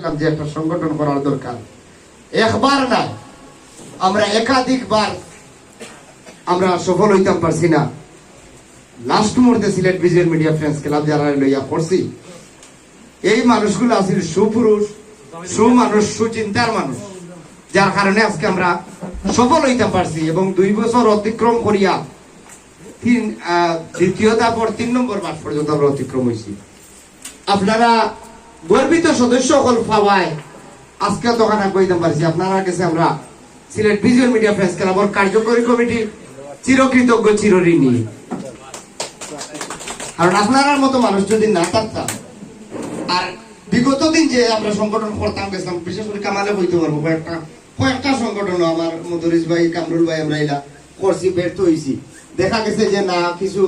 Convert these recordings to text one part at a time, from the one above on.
বলছিলাম যে একটা সংগঠন করার দরকার। একবার না, আমরা একাধিকবার আমরা সফল হইতাম পারছি না। লাস্ট মুহূর্তে Sylhet visual media friends club যারা লইয়া করছি, এই মানুষগুলো আছিল সুপুরুষ, সুমানুষ, সুচিন্তার মানুষ, যার কারণে আজকে আমরা সফল হইতে পারছি। এবং 2 বছর অতিক্রম করিয়া দ্বিতীয়তা পর 3 নম্বর মাস পর্যন্ত আমরা অতিক্রম হয়েছি। আপনারা গর্বিত সদস্য সকল পাওয়ায় আজকে দোকানে কইতে পারছি আপনারা কাছে আমরা সিলেট ভিজুয়াল মিডিয়া ফ্রেন্ডস ক্লাবের কার্যকরী কমিটি চিরকৃতজ্ঞ, চিরঋণী। কারণ আপনার মতো মানুষ যদি না থাকতাম, আর বিগত দিন যে আমরা সংগঠন করতাম গেছিলাম, বিশেষ করে কামালে বইতে পারবো কয়েকটা সংগঠন আমার মধুরিশ ভাই, কামরুল ভাই, আমরা এলা করছি, ব্যর্থ হয়েছি। দেখা গেছে যে না, কিছু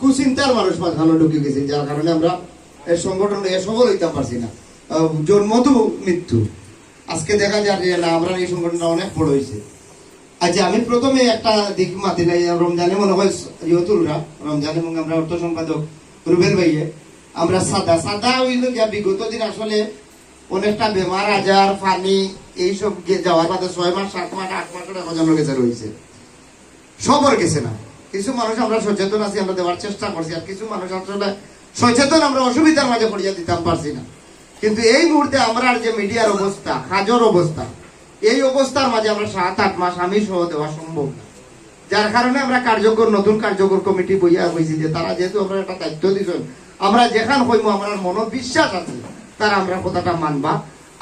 কুচিন্তার মানুষ ভালো ঢুকে গেছে, যার কারণে আমরা এই সংগঠন সফল হইতে পারছি না। জন্মতু মৃত্যু, আজকে দেখা যায় যে না, আমরা এই সংগঠনটা অনেক বড় হয়েছে। আচ্ছা, আমি প্রথমে একটা দিক মাতি নাই, রমজানে মনে হয় ইয়তুলরা রমজানে আমরা অর্থ সম্পাদক রুবেল ভাইয়ে আমরা সাদা হইল গিয়া বিগত দিন আসলে অনেকটা বেমার আজার, পানি এইসব যাওয়ার বাদে 6 মাস 7 মাস 8 মাসের এখন গেছে রয়েছে, সবর গেছে না। কিছু মানুষ আমরা সচেতন আছি, আমরা দেওয়ার চেষ্টা করছি, আর কিছু মানুষ আসলে সচেতন আমরা অসুবিধার মাঝে পড়িয়া দিতাম পারছি না। কিন্তু এই মুহূর্তে আমরা যে মিডিয়ার অবস্থা, কাজের অবস্থা, এই অবস্থার মাঝে আমরা 7-8 মাস আমি সহ দেওয়া সম্ভব না। যার কারণে আমরা নতুন কার্যকর কমিটি বইয়া হয়েছি যে তারা যেহেতু আমরা একটা দায়িত্ব দিচ্ছেন, আমরা যেখান হইব আমার মনো বিশ্বাস আছে তারা আমরা কথাটা মানবা।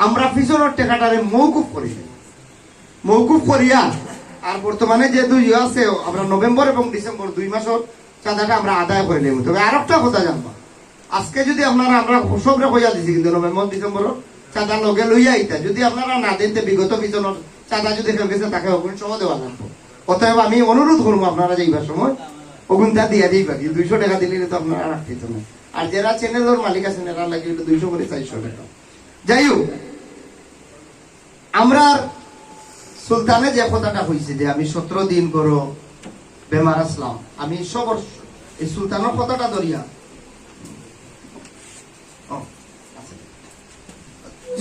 আমরা পিছনের টেকাটারে মৌকুফ করিয়া আর বর্তমানে যেহেতু আছে আমরা নভেম্বর এবং ডিসেম্বর 2 মাসের চাঁদাটা আমরা আদায় করে নেব। তবে আর একটা কথা জানবা, আজকে যদি আপনারা আমরা সবরে হইয়া দিছি, কিন্তু নভেম্বর ডিসেম্বর চাঁদা লগে লইয়া আইতা যদি আপনারা না দিতে বিগত পিছনের চাঁদা যদি কেউ গেছে তাকে অগুন সহ দেওয়া লাগবে। অতএব আমি অনুরোধ করবো আপনারা যাইবার সময় অগুনটা দিয়া দিবা, 200 টাকা দিলে তো আপনারা রাখতে না। আর যারা চ্যানেলের মালিক আছেন এরা লাগে 200 করে 400 টাকা। যাই হোক, আমরা সুলতানে যে কথাটা হয়েছে যে আমি 17 দিন বড় বেমার আসলাম, আমি সবর এই সুলতানের কথাটা ধরিয়া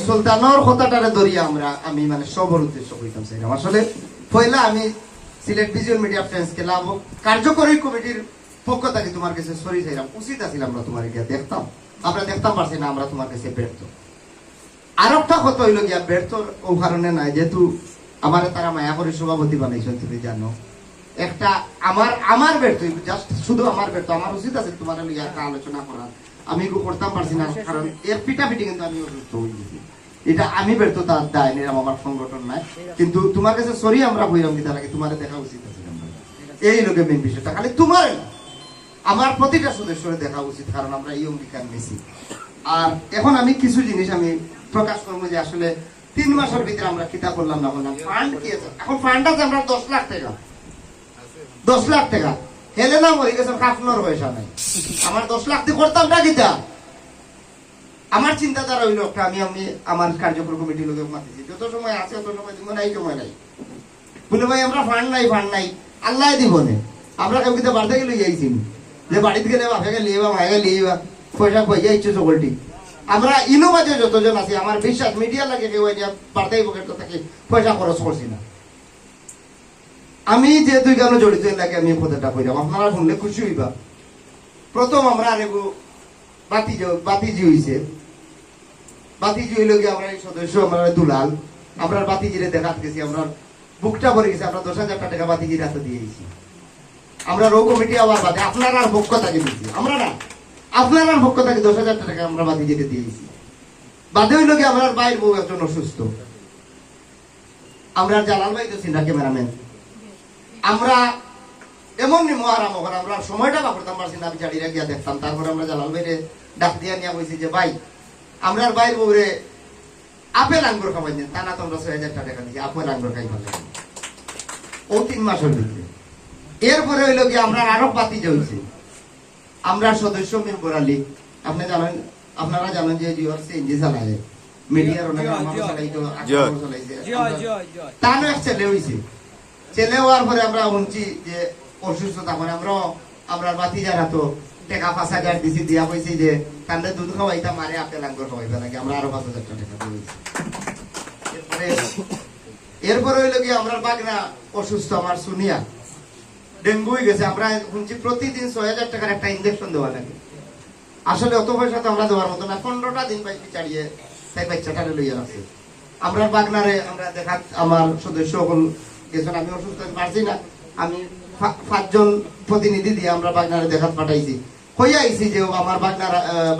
সুলতানের কথাটারে ধরিয়া আমি মানে সবর উদ্দেশ্য কইতাম চাইলাম। আসলে পয়লা আমি Sylhet visual media friends club কার্যকরী কমিটির পক্ষ থেকে তোমার কাছে সরি চাইলাম। উচিত আছিল আমরা তোমার গিয়া দেখতাম, আমরা দেখতাম পারছি না, আমরা তোমার কাছে ব্যর্থ। আর একটা কথা হইল গিয়া ব্যর্থ ও কারণে নাই, যেহেতু আমার তারা মায়া করে সভাপতি বানাইছেন, তুমি জানো। একটা আমার ব্যর্থ, জাস্ট শুধু আমার ব্যর্থ। আমার উচিত আছে তোমার লইয়া একটা আলোচনা করার, আমি করতাম পারছি না, কারণ এর পিটাপিটি কিন্তু আমি অসুস্থ হয়ে গেছি। এটা আমি ব্যর্থ, তার দায় নিলাম, আমার সংগঠন নাই। কিন্তু তোমার কাছে সরি আমরা হইলাম কি তার আগে তোমার দেখা উচিত আছে, এই লোকে মেন বিষয়টা খালি তোমার না, আমার প্রতিটা সদস্যের দেখা উচিত, কারণ আমরা এই অঙ্গীকার নিয়েছি। আর এখন আমি কিছু জিনিস আমি প্রকাশ করবো যে আসলে 3 মাসের ভিতরে আমরা কিতাব করলাম না বললাম ফান্ড কি আছে। এখন ফান্ড আছে আমরা 10 লাখ টাকা, 10 লাখ টাকা হেলে না মরে গেছে, কাফনোর পয়সা নাই। আমার 10 লাখ দিয়ে করতাম না কিতা। আমার চিন্তাধারা হইল একটা, আমি আমার কার্যকর কমিটির লোকের মাতিছি, যত সময় আছে তত সময় দিব, নাই সময় নাই বলে ভাই আমরা ফান্ড নাই আল্লাহ দিব না। আমরা কেউ কিন্তু বাড়তে গেলে যাইছি যে বাড়িতে গেলে বাপে গেলে বা মায়ে গেলে পয়সা পয়সা ইচ্ছে সকলটি। আমরা ইনো মাঝে যতজন আছি আমার বিশ্বাস মিডিয়া লাগে কেউ বাড়তেই পকেট থেকে পয়সা খরচ করছি না। আমি যেহেতু কেন জড়িত লাগে আমি কথাটা কইলাম, আপনারা শুনলে খুশি হইবা। প্রথম আমরা আরেকু বাতিজি হইছে, বাতিজি হইল গিয়ে আমরা এই সদস্য আমরা দুলাল, আমরা বাতিজিরে দেখাত গেছি, আমরা বুকটা ভরে গেছি, আমরা 10,000 টাকা বাতিজির হাতে দিয়েছি। আমরা রো কমিটি আবার বাদে আপনার আর পক্ষ থাকে দিয়েছি, আমরা না আপনার আর পক্ষ থাকে 10,000 টাকা আমরা বাতিজিরে দিয়েছি। বাদে হইল গিয়ে আমার বাইর বউ একজন অসুস্থ, আমরা জালাল ভাই তো চিন্তা ক্যামেরাম্যান, আমরা এমন মহারাম ওখানে আমরা সময়টা বা করতাম পারছি না, আমি জাড়িরা গিয়া দেখতাম। তারপরে আমরা জালাল ভাইরে ডাক দিয়া নিয়ে বলছি যে ভাই আমরা বাইর বউরে আপেল আঙ্গুর খাওয়াই দেন, তা না তোমরা 6,000 টাকা দিয়েছি, আপেল আঙ্গুর খাই ভালো ও 3 মাসের ভিতরে। এরপরে হইল গিয়ে আমরা আরো বাতি জ্বলছে, আমরা সদস্য মেম্বার আলী, আপনি জানেন, আপনারা জানেন যে জিওর সিএনজি চালায়, মিডিয়ার অনেক মানুষ চালাইতো, চালাইছে, তারও এক ছেলে হইছে। ছেলে হওয়ার পরে আমরা শুনছি যে অসুস্থতা, মানে আমরা বাতি যারা তো টাকা 5,000 দিছি, দিয়া কইছি যে কান্দে দুধ খাওয়াইতা মারে আপেল আঙ্গুর খাওয়াইবা লাগে, আমরা আরো 5,000 টাকা দিয়েছি। এরপরে হইল কি আমরা বাগনা অসুস্থ, আমার শুনিয়া ডেঙ্গু হয়ে গেছে। আমরা শুনছি প্রতিদিন 6,000 টাকার একটা ইনজেকশন দেওয়া লাগে। আসলে অত পয়সা তো আমরা দেওয়ার মতো না। 15টা দিন বাইকে চাড়িয়ে তাই বাচ্চাটারে লইয়া রাখছে। আমরা বাগনারে আমরা দেখা, আমার সদস্য সকল গেছেন, আমি অসুস্থ পারছি না, আমি 5 জন প্রতিনিধি দিয়ে আমরা বাগনারে দেখাত পাঠাইছি। হইয়া আইছি যে আমার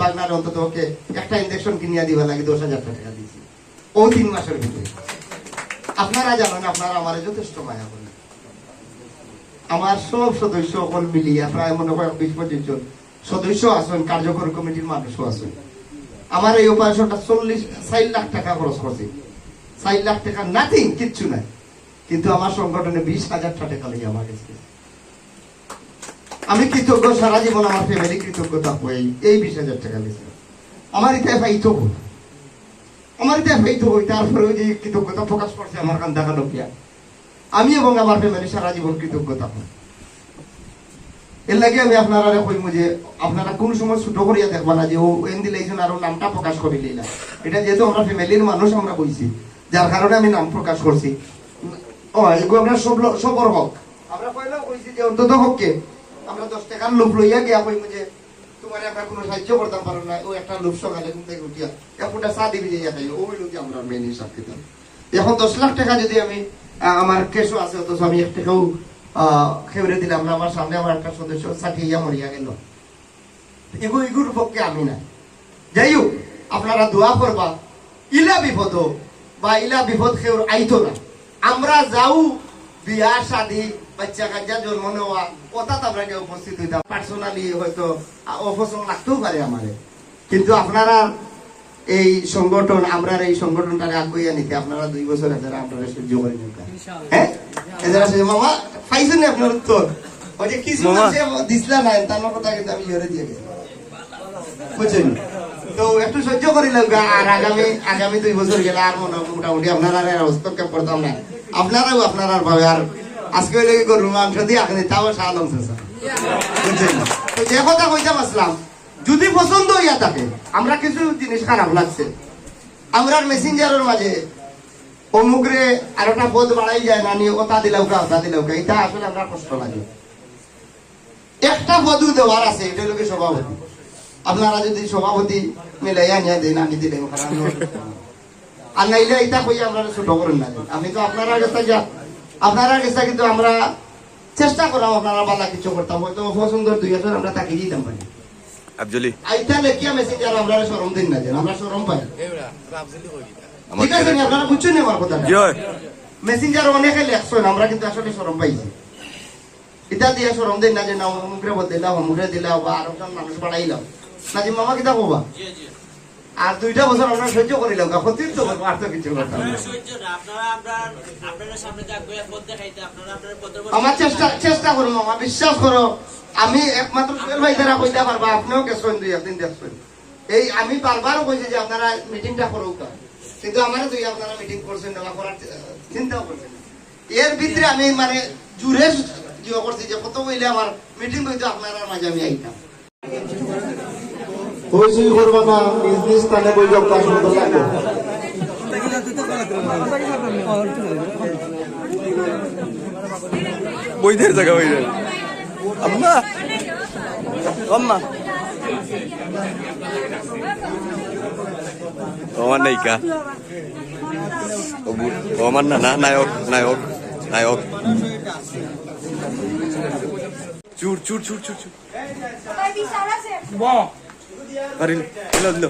বাগনারে অন্তত ওকে একটা ইনজেকশন কিনিয়া দিবা লাগে, 10,000 টাকা দিয়েছি ও 3 মাসের ভিতরে। আপনারা জানেন, আপনারা আমার যথেষ্ট মায়া করেন। আমার সব সদস্য সকল মিলিয়ে প্রায় মনে হয় 20-25 জন সদস্য আছেন, কার্যকরী কমিটির মানুষও আছেন। আমার এই অপারেশনটা 4 লাখ টাকা খরচ করছি। 4 লাখ টাকা নাথিং, কিচ্ছু নাই, কিন্তু আমার সংগঠনে 20,000 টাকা লেগে আমার কাছে। আমি কৃতজ্ঞ, সারা জীবন আমার ফ্যামিলি কৃতজ্ঞ থাকবো। এই 20,000 টাকা দিয়েছিল আমার ইতিহাস পাইতো হই, আমার ইতিহাস পাইতো হই। তারপরে ওই যে কৃতজ্ঞতা প্রকাশ করছে আমার কান দেখা লোকিয়া, আমি এবং আমার ফ্যামিলি সারা জীবন কৃতজ্ঞ থাকবো। এর লাগে আমি আপনারা কইমু যে আপনারা কোন সময় ছোট করিয়া দেখবা না যে ও এন দিলে আরো নামটা প্রকাশ করে লইলা। এটা যেহেতু আমরা ফ্যামিলির মানুষ আমরা কইছি, যার কারণে আমি নাম প্রকাশ করছি। এগুলো আমরা সবর হক, আমরা কইলাম কইছি যে অন্তত হককে আমরা 10 টাকার লোভ লইয়া গিয়া কইমু যে তোমার আমরা কোনো সাহায্য করতাম পারো না, ও একটা লোভ সকালে ঘুম থেকে উঠিয়া একটা চা দিবি যে খাই, ওই লোক আমরা মেন হিসাব কিতাম। এখন 10 লাখ টাকা যদি আমি আমার কেসও আছে, অথচ আমি 1 টাকাও খেউরে দিলাম না। আমার সামনে আমার একটা সদস্য সাথিয়া মরিয়া গেল, এগুলোর পক্ষে আমি না। যাই হোক, আপনারা দোয়া করবা ইলা বিপদ বা ইলা বিপদ খেউর আইতো না। আমরা যাও বিয়া শাদী বাচ্চা কাচ্চা জন্ম নেওয়া ওটা আমরা কেউ উপস্থিত হইতাম। পার্সোনালি হয়তো অপছন্দ লাগতেও পারে আমার, কিন্তু আপনারা এই সংগঠন, আমরা এই সংগঠনটাকে আগুইয়া নিতে আপনারা 2 বছর এছাড়া আপনারা সহ্য করে নিতে। হ্যাঁ, এছাড়া মামা পাইছেন না আপনার উত্তর, ওই যে কিছু দিসলা নাই তার কথা কিন্তু আমি ইয়ে দিয়ে গেছি, বুঝছেন? তো একটু সহ্য করিলাম। আর আগামী 2 বছর গেলে আর মোটামুটি আপনারা হস্তক্ষেপ করতাম না। আপনারাও আপনারা ভাবে। আর আজকে লেগে গরু মাংস দিয়ে আপনি তাও সাহায্য, বুঝছেন? তো যে কথা কইতাম আসলাম, যদি পছন্দ হইয়া থাকে, আমরা কিছু জিনিস খারাপ লাগছে আমরা মেসেঞ্জারের মাঝে অমুকরে আর একটা পদ বাড়াই যায় না, নিয়ে ওটা দিলাম কা এটা আসলে আমরা কষ্ট লাগে। একটা পদও দেওয়ার আছে, এটা লোকে সভাপতি। আপনারা যদি সভাপতি মিলাইয়া নিয়ে দেন, আমি দিলাম, আর নাইলে এটা কই আমরা ছোট করেন না। আমি তো আপনারা কাছে কিন্তু আমরা চেষ্টা করলাম, আপনারা বালা কিছু করতাম, হয়তো পছন্দের 2 বছর আমরা তাকে দিতাম পারি। আইতা লেখিয়া মেসেঞ্জার আমরা শরম দিন না, আমরা শরম পাই। ঠিক আছে, আপনারা বুঝছেন আমার কথা? মেসেঞ্জার অনেকে লেখছেন, আমরা কিন্তু আসলে শরম পাইছি। এটা দিয়ে শরম দিন না যে না অমুকরে বদলাম, অমুকরে দিলাম, বা আরো মানুষ বাড়াইলাম। নাজিম মামা কিতা কবা? আর 2টা বছর আমরা সহ্য করিলাম, ক্ষতির তো আর তো কিছু কথা। আমার চেষ্টা করো মামা, বিশ্বাস করো। আমি একমাত্র ভাই দ্বারা কইতে পারবা, আপনিও গেছেন 2-1 দেখছেন। এই আমি বারবারও কইছি যে আপনারা মিটিংটা করুক, কিন্তু আমারও তুই আপনারা মিটিং করছেন না, করার চিন্তাও করছেন না। এর ভিতরে আমি মানে জুড়ে জিও করছি যে কত বইলে আমার মিটিং হইতো আপনারা মাঝে আমি আইতাম। হইসই করবা না, নিজ নিজ স্থানে বৈঠক তা সুন্দর লাগবে। বইদের জায়গা হয়ে যায় আম্মা আম্মা আমার নায়িকা আমার না নায়ক নায়ক নায়ক চুর চুর চুর চুর চুর আরে লো লো